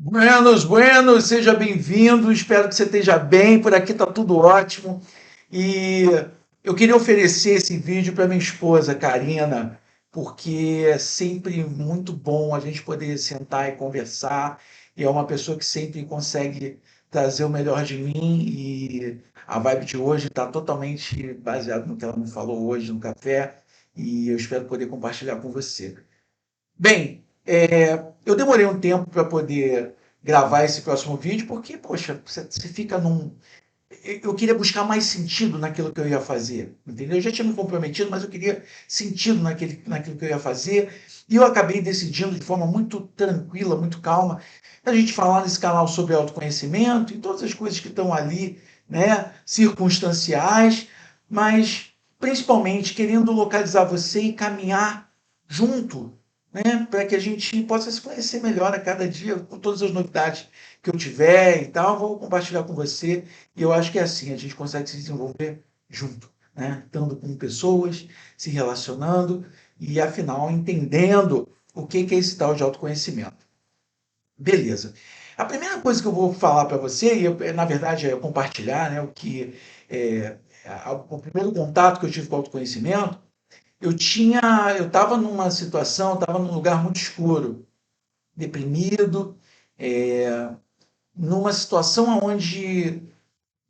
Buenos, buenos, seja bem-vindo. Espero que você esteja bem. Por aqui está tudo ótimo. E eu queria oferecer esse vídeo para minha esposa, Karina, porque é sempre muito bom a gente poder sentar e conversar. E é uma pessoa que sempre consegue trazer o melhor de mim. E a vibe de hoje está totalmente baseada no que ela me falou hoje no café. E eu espero poder compartilhar com você. Bem, eu demorei um tempo para poder gravar esse próximo vídeo, porque, poxa, você fica num. Eu queria buscar mais sentido naquilo que eu ia fazer, entendeu? Eu já tinha me comprometido, mas eu queria sentido naquilo que eu ia fazer, e eu acabei decidindo de forma muito tranquila, muito calma, a gente falar nesse canal sobre autoconhecimento e todas as coisas que estão ali, né, circunstanciais, mas principalmente querendo localizar você e caminhar junto, né, para que a gente possa se conhecer melhor a cada dia, com todas as novidades que eu tiver e tal, eu vou compartilhar com você. E eu acho que é assim, a gente consegue se desenvolver junto, né? Estando com pessoas, se relacionando e, afinal, entendendo o que é esse tal de autoconhecimento. Beleza. A primeira coisa que eu vou falar para você, e na verdade é compartilhar, né, é, o primeiro contato que eu tive com o autoconhecimento, eu estava numa situação, estava num lugar muito escuro, deprimido, numa situação onde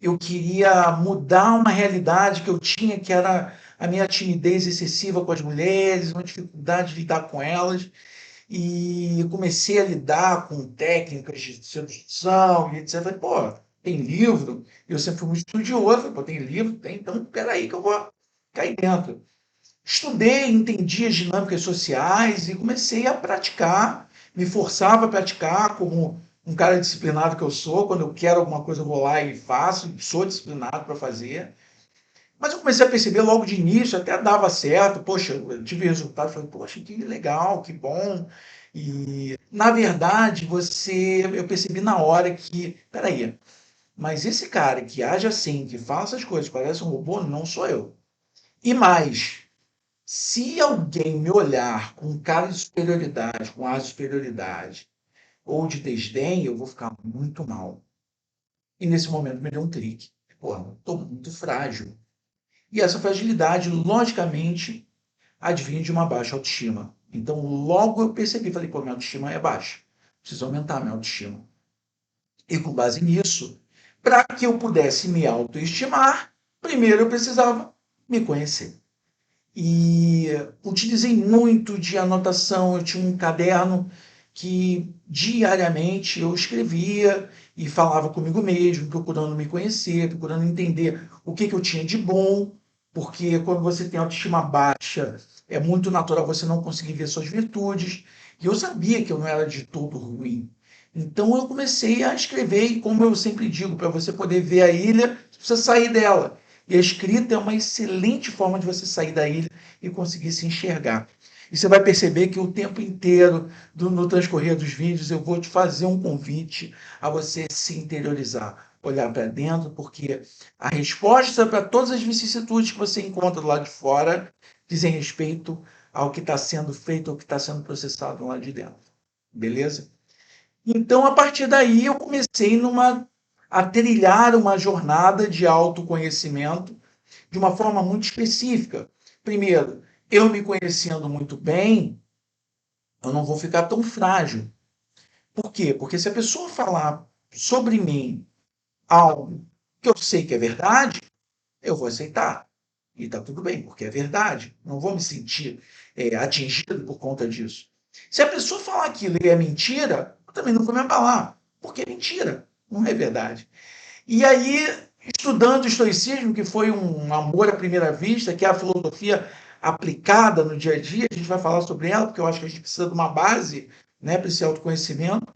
eu queria mudar uma realidade que eu tinha, que era a minha timidez excessiva com as mulheres, uma dificuldade de lidar com elas, e comecei a lidar com técnicas de sedução e etc. Falei, pô, tem livro? Eu sempre fui muito estudioso, falei, pô, tem livro? Tem, então peraí que eu vou cair dentro. Estudei, entendi as dinâmicas sociais e comecei a praticar, me forçava a praticar como um cara disciplinado que eu sou. Quando eu quero alguma coisa, eu vou lá e faço, sou disciplinado para fazer. Mas eu comecei a perceber logo de início, até dava certo, poxa, eu tive resultado, falei, poxa, que legal, que bom. E, na verdade, eu percebi na hora que, peraí, mas esse cara que age assim, que fala essas coisas, parece um robô, não sou eu. E mais, se alguém me olhar com cara de superioridade, com ar de superioridade ou de desdém, eu vou ficar muito mal. E nesse momento me deu um clique. Pô, estou muito frágil. E essa fragilidade, logicamente, advém de uma baixa autoestima. Então, logo eu percebi, falei, pô, minha autoestima é baixa. Preciso aumentar minha autoestima. E com base nisso, para que eu pudesse me autoestimar, primeiro eu precisava me conhecer. E utilizei muito de anotação. Eu tinha um caderno que diariamente eu escrevia e falava comigo mesmo, procurando me conhecer, procurando entender o que eu tinha de bom, porque quando você tem autoestima baixa, é muito natural você não conseguir ver suas virtudes. E eu sabia que eu não era de todo ruim. Então eu comecei a escrever, e como eu sempre digo, para você poder ver a ilha, você precisa sair dela. E a escrita é uma excelente forma de você sair da ilha e conseguir se enxergar. E você vai perceber que o tempo inteiro, no transcorrer dos vídeos, eu vou te fazer um convite a você se interiorizar, olhar para dentro, porque a resposta para todas as vicissitudes que você encontra do lado de fora dizem respeito ao que está sendo feito, ao que está sendo processado lá de dentro. Beleza? Então, a partir daí, eu comecei a trilhar uma jornada de autoconhecimento de uma forma muito específica. Primeiro, eu me conhecendo muito bem, eu não vou ficar tão frágil. Por quê? Porque se a pessoa falar sobre mim algo que eu sei que é verdade, eu vou aceitar. E está tudo bem, porque é verdade. Não vou me sentir atingido por conta disso. Se a pessoa falar aquilo e é mentira, eu também não vou me abalar, porque é mentira, não é verdade. E aí, estudando o estoicismo, que foi um amor à primeira vista, que é a filosofia aplicada no dia a dia, a gente vai falar sobre ela, porque eu acho que a gente precisa de uma base, né, para esse autoconhecimento.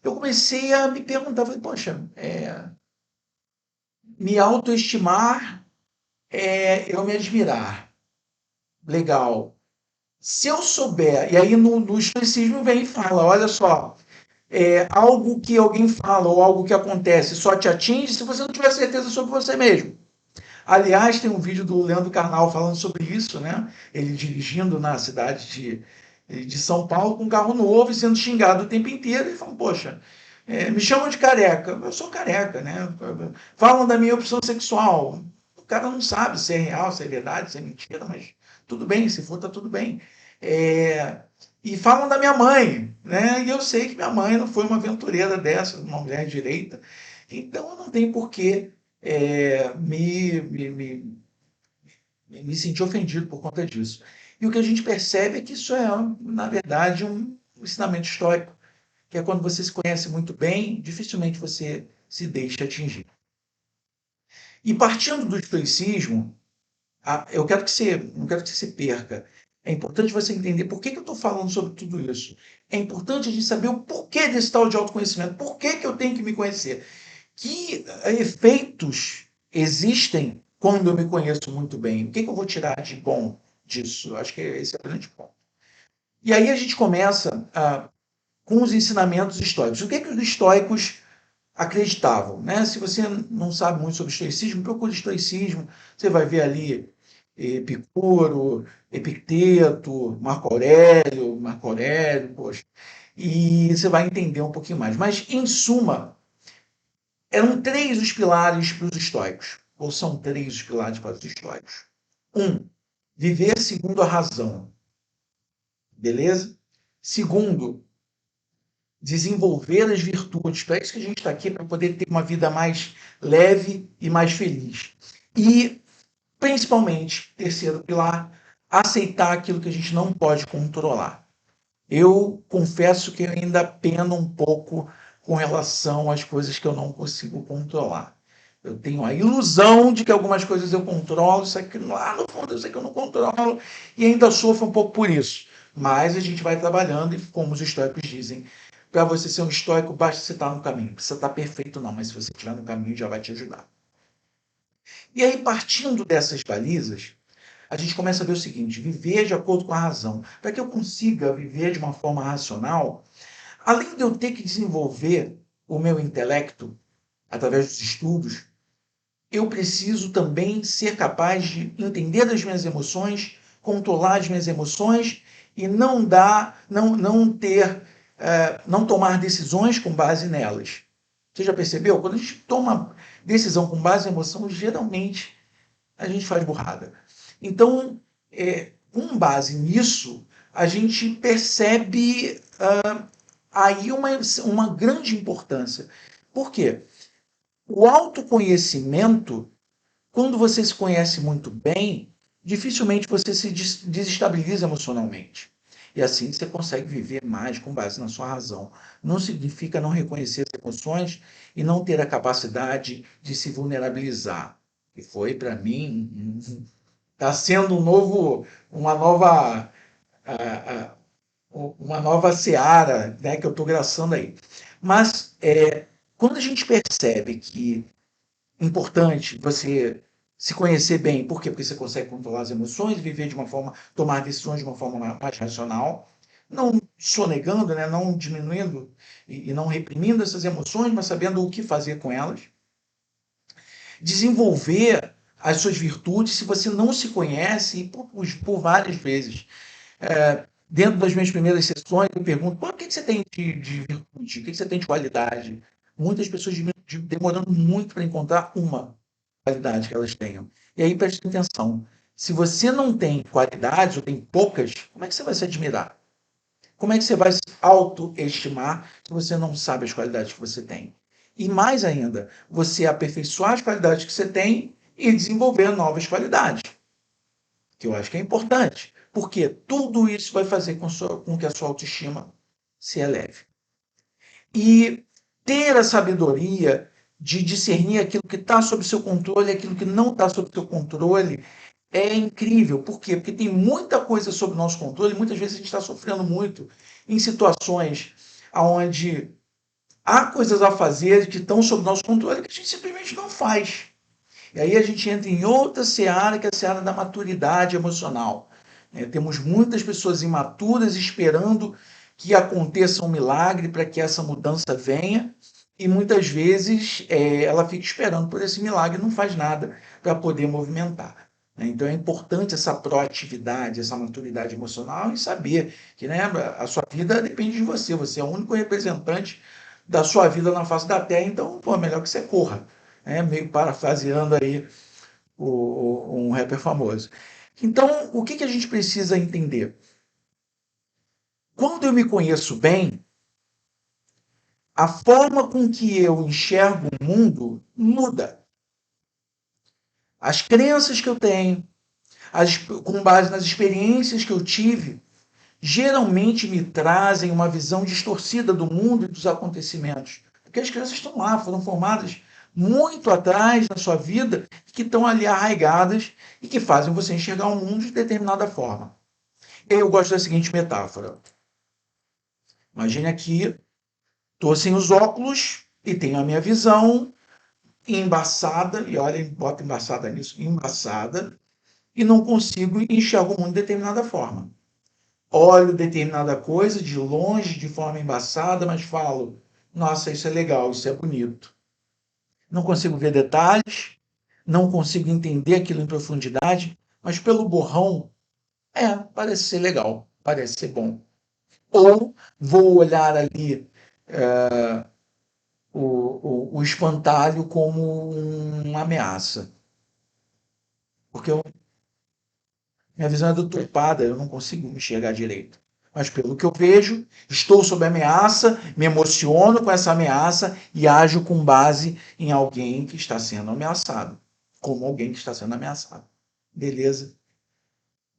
Eu comecei a me perguntar, falei, poxa, me autoestimar é eu me admirar. Legal. Se eu souber, e aí no estoicismo vem e fala, olha só, algo que alguém fala ou algo que acontece só te atinge se você não tiver certeza sobre você mesmo. Aliás, tem um vídeo do Leandro Carnal falando sobre isso, né? Ele dirigindo na cidade de São Paulo com um carro novo e sendo xingado o tempo inteiro e falam, poxa, me chamam de careca. Eu sou careca, né? Falam da minha opção sexual. O cara não sabe se é real, se é verdade, se é mentira, mas tudo bem, se for, tá tudo bem. E falam da minha mãe, né? E eu sei que minha mãe não foi uma aventureira dessa, uma mulher direita. Então eu não tenho por que me sentir ofendido por conta disso. E o que a gente percebe é que isso é, na verdade, um ensinamento histórico, que é quando você se conhece muito bem, dificilmente você se deixa atingir. E partindo do estoicismo, eu quero que você, não quero que você se perca. É importante você entender por que eu estou falando sobre tudo isso. É importante a gente saber o porquê desse tal de autoconhecimento. Por que eu tenho que me conhecer? Que efeitos existem quando eu me conheço muito bem? O que eu vou tirar de bom disso? Eu acho que esse é o grande ponto. E aí a gente começa com os ensinamentos estoicos. O que os estoicos acreditavam? Né? Se você não sabe muito sobre estoicismo, procure estoicismo. Você vai ver ali Epicuro, Epicteto, Marco Aurélio, poxa, e você vai entender um pouquinho mais. Mas, em suma, eram três os pilares para os estoicos, ou são três os pilares para os estoicos. Um, viver segundo a razão, beleza? Segundo, desenvolver as virtudes. Para isso que a gente está aqui, para poder ter uma vida mais leve e mais feliz. E, principalmente, terceiro pilar, aceitar aquilo que a gente não pode controlar. Eu confesso que eu ainda peno um pouco com relação às coisas que eu não consigo controlar. Eu tenho a ilusão de que algumas coisas eu controlo, isso aqui lá no fundo eu sei que eu não controlo e ainda sofro um pouco por isso. Mas a gente vai trabalhando e, como os estoicos dizem, para você ser um estoico, basta você estar no caminho. Não precisa estar perfeito, não, mas se você estiver no caminho, já vai te ajudar. E aí, partindo dessas balizas, a gente começa a ver o seguinte: viver de acordo com a razão. Para que eu consiga viver de uma forma racional, além de eu ter que desenvolver o meu intelecto através dos estudos, eu preciso também ser capaz de entender as minhas emoções, controlar as minhas emoções e não tomar decisões com base nelas. Você já percebeu? Quando a gente toma decisão com base em emoção, geralmente a gente faz burrada. Então, com base nisso, a gente percebe aí uma grande importância. Por quê? O autoconhecimento, quando você se conhece muito bem, dificilmente você se desestabiliza emocionalmente. E assim você consegue viver mais com base na sua razão. Não significa não reconhecer as emoções e não ter a capacidade de se vulnerabilizar. E foi, para mim, está sendo uma nova seara, né, que eu estou graçando aí. Mas quando a gente percebe que é importante você se conhecer bem, por quê? Porque você consegue controlar as emoções, viver de uma forma, tomar decisões de uma forma mais racional, não sonegando, né, não diminuindo e não reprimindo essas emoções, mas sabendo o que fazer com elas. Desenvolver as suas virtudes, se você não se conhece, e por várias vezes. Dentro das minhas primeiras sessões, eu pergunto, o que você tem de virtude? O que você tem de qualidade? Muitas pessoas demorando muito para encontrar uma qualidade que elas tenham. E aí, preste atenção. Se você não tem qualidades ou tem poucas, como é que você vai se admirar? Como é que você vai se autoestimar se você não sabe as qualidades que você tem? E mais ainda, você aperfeiçoar as qualidades que você tem e desenvolver novas qualidades, que eu acho que é importante, porque tudo isso vai fazer com que a sua autoestima se eleve. E ter a sabedoria de discernir aquilo que está sob seu controle e aquilo que não está sob seu controle é incrível. Por quê? Porque tem muita coisa sob nosso controle, muitas vezes a gente está sofrendo muito em situações onde há coisas a fazer que estão sob nosso controle que a gente simplesmente não faz. E aí a gente entra em outra seara, que é a seara da maturidade emocional. Temos muitas pessoas imaturas esperando que aconteça um milagre para que essa mudança venha, e muitas vezes ela fica esperando por esse milagre e não faz nada para poder movimentar. né? Então é importante essa proatividade, essa maturidade emocional e saber que, né, a sua vida depende de você. Você é o único representante da sua vida na face da Terra, então, pô, é melhor que você corra. Né? Meio parafraseando aí um rapper famoso. Então, o que a gente precisa entender? Quando eu me conheço bem, a forma com que eu enxergo o mundo muda. As crenças que eu tenho, com base nas experiências que eu tive, geralmente me trazem uma visão distorcida do mundo e dos acontecimentos. Porque as crenças estão lá, foram formadas muito atrás na sua vida, que estão ali arraigadas e que fazem você enxergar o mundo de determinada forma. Eu gosto da seguinte metáfora. Imagine aqui, estou sem os óculos e tenho a minha visão embaçada, e olha, bota embaçada nisso, embaçada, e não consigo enxergar o mundo de determinada forma. Olho determinada coisa de longe, de forma embaçada, mas falo, nossa, isso é legal, isso é bonito. Não consigo ver detalhes, não consigo entender aquilo em profundidade, mas pelo borrão, parece ser legal, parece ser bom. Ou vou olhar ali o espantalho como uma ameaça. Porque minha visão é deturpada, eu não consigo enxergar direito. Mas pelo que eu vejo, estou sob ameaça, me emociono com essa ameaça e ajo com base em alguém que está sendo ameaçado. Como alguém que está sendo ameaçado. Beleza?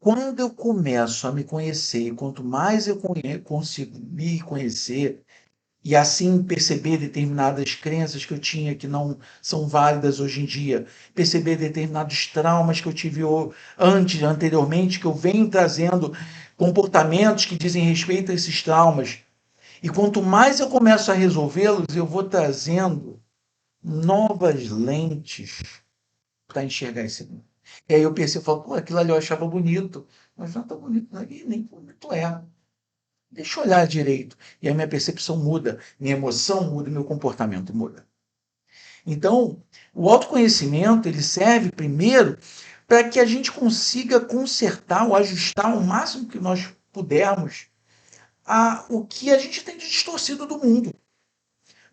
Quando eu começo a me conhecer, e quanto mais eu consigo me conhecer, e assim perceber determinadas crenças que eu tinha que não são válidas hoje em dia, perceber determinados traumas que eu tive anteriormente, que eu venho trazendo comportamentos que dizem respeito a esses traumas. E quanto mais eu começo a resolvê-los, eu vou trazendo novas lentes para enxergar esse mundo. E aí eu percebo, falo, pô, aquilo ali eu achava bonito, mas não é tão bonito, não, e nem bonito é. Deixa eu olhar direito. E a minha percepção muda, minha emoção muda, meu comportamento muda. Então, o autoconhecimento ele serve primeiro para que a gente consiga consertar ou ajustar o máximo que nós pudermos o que a gente tem de distorcido do mundo.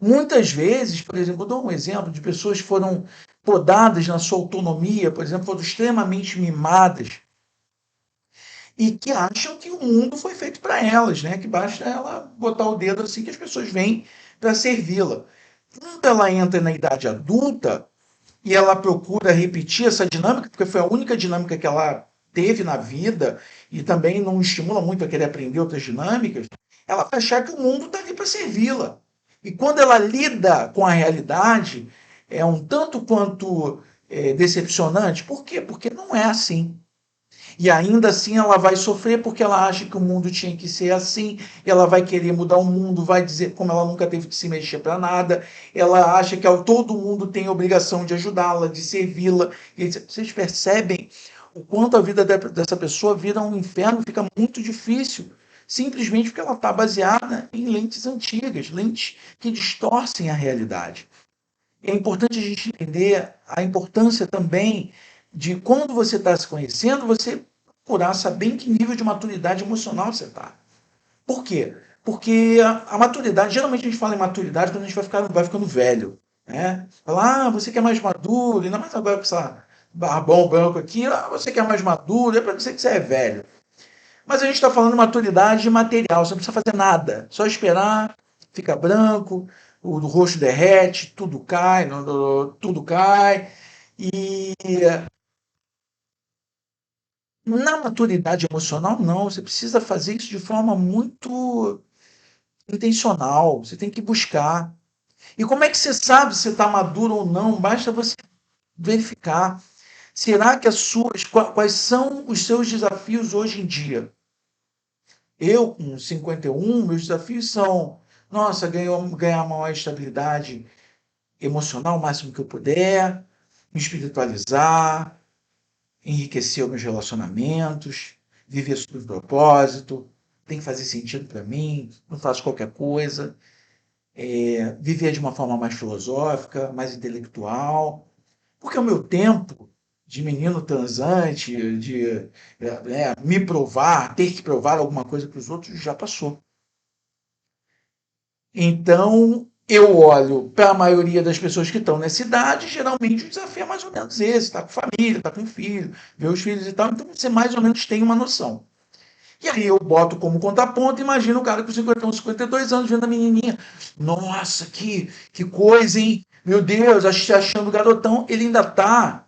Muitas vezes, por exemplo, eu dou um exemplo de pessoas que foram podadas na sua autonomia, por exemplo, foram extremamente mimadas e que acham que o mundo foi feito para elas, né? Que basta ela botar o dedo assim que as pessoas vêm para servi-la. Quando ela entra na idade adulta e ela procura repetir essa dinâmica, porque foi a única dinâmica que ela teve na vida e também não estimula muito a querer aprender outras dinâmicas, ela vai achar que o mundo está ali para servi-la. E quando ela lida com a realidade, é um tanto quanto decepcionante. Por quê? Porque não é assim. E ainda assim ela vai sofrer porque ela acha que o mundo tinha que ser assim, ela vai querer mudar o mundo, vai dizer, como ela nunca teve que se mexer para nada, ela acha que todo mundo tem a obrigação de ajudá-la, de servi-la. Vocês percebem o quanto a vida dessa pessoa vira um inferno, fica muito difícil, simplesmente porque ela está baseada em lentes antigas, lentes que distorcem a realidade. É importante a gente entender a importância também de quando você está se conhecendo, você procurar saber em que nível de maturidade emocional você está. Por quê? Porque a maturidade, geralmente a gente fala em maturidade quando a gente vai ficando velho. Né? Fala, você que é mais maduro, ainda mais agora com essa barbão branco aqui, você que é mais maduro, é para dizer que você é velho. Mas a gente está falando de maturidade material, você não precisa fazer nada, só esperar, fica branco, o rosto derrete, tudo cai, tudo cai. E na maturidade emocional, não, você precisa fazer isso de forma muito intencional, você tem que buscar. E como é que você sabe se está maduro ou não? Basta você verificar. Será que quais são os seus desafios hoje em dia? Eu, com 51, meus desafios são, nossa, ganhar maior estabilidade emocional o máximo que eu puder, me espiritualizar, enriquecer os meus relacionamentos, viver sob propósito, tem que fazer sentido para mim, não faço qualquer coisa, viver de uma forma mais filosófica, mais intelectual, porque o meu tempo de menino transante, de me provar, ter que provar alguma coisa para os outros, já passou. Então, eu olho para a maioria das pessoas que estão nessa idade, geralmente o desafio é mais ou menos esse, está com família, está com filho, vê os filhos e tal, então você mais ou menos tem uma noção. E aí eu boto como contraponto, imagina o cara com 51, 52 anos vendo a menininha. Nossa, que coisa, hein? Meu Deus, achando o garotão. Ele ainda está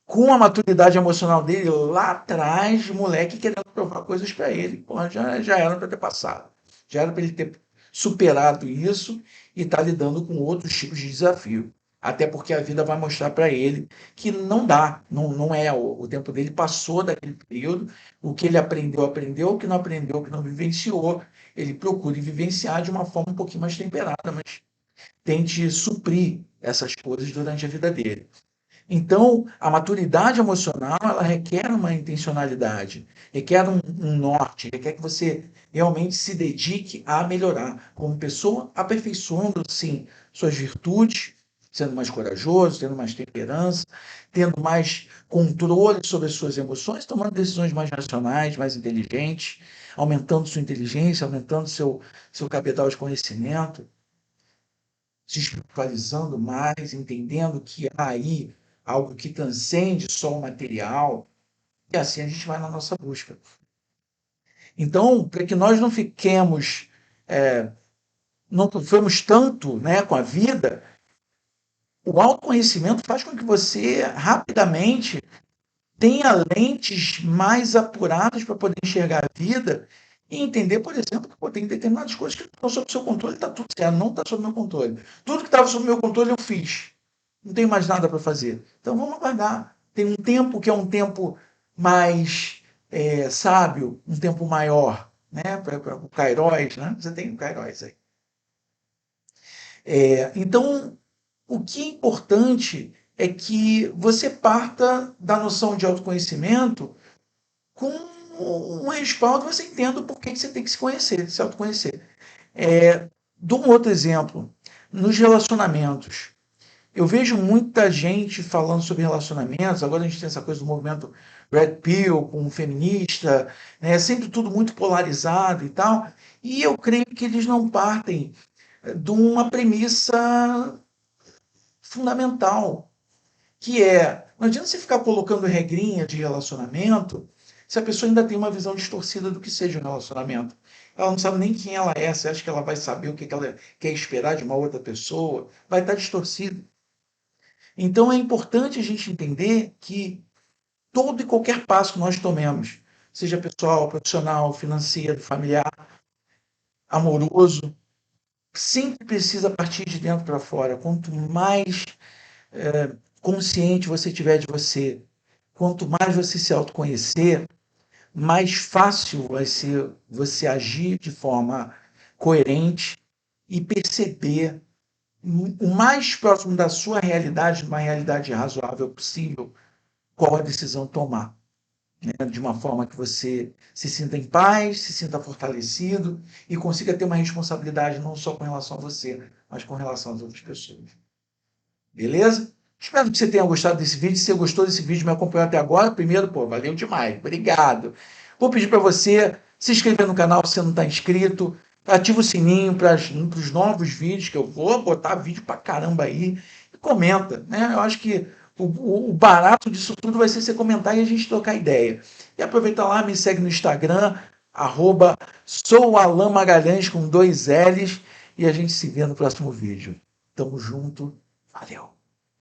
com a maturidade emocional dele lá atrás, moleque querendo provar coisas para ele. Porra, já era para ter passado. Já era para ele ter superado isso e estar lidando com outros tipos de desafio. Até porque a vida vai mostrar para ele que não dá, não é. O tempo dele passou daquele período, o que ele aprendeu, aprendeu, o que não aprendeu, o que não vivenciou, ele procure vivenciar de uma forma um pouquinho mais temperada, mas tente suprir essas coisas durante a vida dele. Então, a maturidade emocional, ela requer uma intencionalidade, requer um norte, requer que você realmente se dedique a melhorar como pessoa, aperfeiçoando, sim, suas virtudes, sendo mais corajoso, tendo mais temperança, tendo mais controle sobre as suas emoções, tomando decisões mais racionais, mais inteligentes, aumentando sua inteligência, aumentando seu capital de conhecimento, se espiritualizando mais, entendendo que há aí algo que transcende só o material, e assim a gente vai na nossa busca. Então, para que nós não fiquemos, não sofremos tanto, né, com a vida, o autoconhecimento faz com que você rapidamente tenha lentes mais apuradas para poder enxergar a vida e entender, por exemplo, que tem determinadas coisas que estão sob o seu controle, está tudo certo, não está sob o meu controle. Tudo que estava sob o meu controle eu fiz. Não tenho mais nada para fazer. Então vamos aguardar. Tem um tempo que é um tempo mais sábio, um tempo maior, né? Para o Kairos, né? Você tem o Kairos aí. Então, o que é importante é que você parta da noção de autoconhecimento com um respaldo, você entenda o porquê que você tem que se conhecer, se autoconhecer. Dou um outro exemplo. Nos relacionamentos. Eu vejo muita gente falando sobre relacionamentos, agora a gente tem essa coisa do movimento Red Pill, com o feminista, né? Sempre tudo muito polarizado e tal, e eu creio que eles não partem de uma premissa fundamental, que não adianta você ficar colocando regrinha de relacionamento se a pessoa ainda tem uma visão distorcida do que seja um relacionamento. Ela não sabe nem quem ela é, você acha que ela vai saber o que ela quer esperar de uma outra pessoa, vai estar distorcido. Então é importante a gente entender que todo e qualquer passo que nós tomemos, seja pessoal, profissional, financeiro, familiar, amoroso, sempre precisa partir de dentro para fora. Quanto mais consciente você tiver de você, quanto mais você se autoconhecer, mais fácil vai ser você agir de forma coerente e perceber o mais próximo da sua realidade, uma realidade razoável possível, qual a decisão tomar, né? De uma forma que você se sinta em paz, se sinta fortalecido e consiga ter uma responsabilidade não só com relação a você, mas com relação às outras pessoas. Beleza? Espero que você tenha gostado desse vídeo. Se você gostou desse vídeo, me acompanhou até agora, primeiro, valeu demais. Obrigado. Vou pedir para você se inscrever no canal se você não está inscrito. Ativa o sininho para os novos vídeos, que eu vou botar vídeo para caramba aí. E comenta, né? Eu acho que o barato disso tudo vai ser você comentar e a gente trocar ideia. E aproveita lá, me segue no Instagram, @soualanmagalhães com 2 L's. E a gente se vê no próximo vídeo. Tamo junto. Valeu.